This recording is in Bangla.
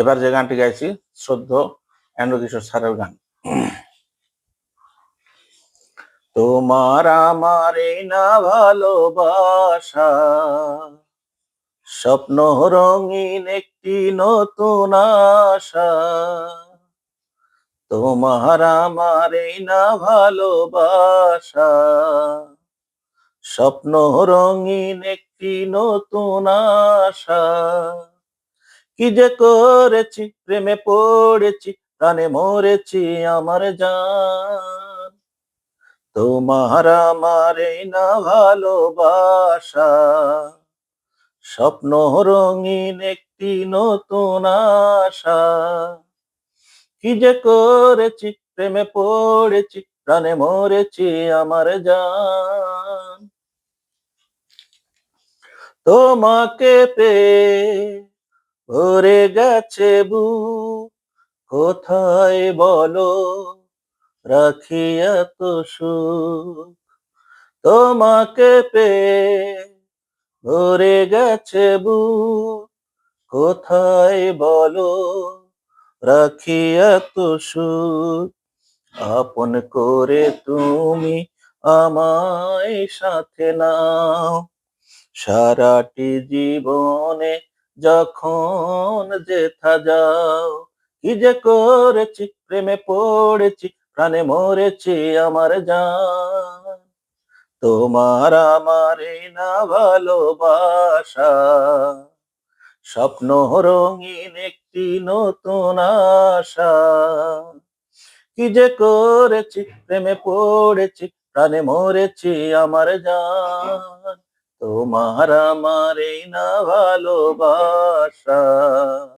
এবার যে গানটি গাইছি শ্রদ্ধ এন্ড্রু কিশোর স্যারের গান। তোমার আমার এই না ভালোবাসা, স্বপ্ন রঙিন একটি নতুন আশা। তোমার আমার এই না ভালোবাসা, স্বপ্ন রঙিন একটি নতুন আশা। কি যে করেছি, প্রেমে পড়েছি, প্রাণে মরেছি আমার জান। তোমার আমার এই না ভালোবাসা, স্বপ্ন রঙিন একটি নতুন আশা। কি যে করেছি, প্রেমে পড়েছি, প্রাণে মরেছি আমার জান। তোমাকে পেয়ে ভরে গেছে বুক, কোথায় বলো রাখি এত সুখ। তোমাকে পেয়ে ভরে গেছে বুক, কোথায় বলো রাখি এত সুখ। আপন করে তুমি আমায় সাথে নাও, সারাটি জীবনে যখন যেথা যাও। কি যে করেছি, প্রেমে পড়েছি, প্রাণে মরেছি আমার জান। তোমার আমার এই না ভালোবাসা, স্বপ্ন রঙিন একটি নতুন আশা। কি যে করেছি, প্রেমে পড়েছি, প্রাণে মরেছি আমার জান। তোমার আমার এই না ভালোবাসা।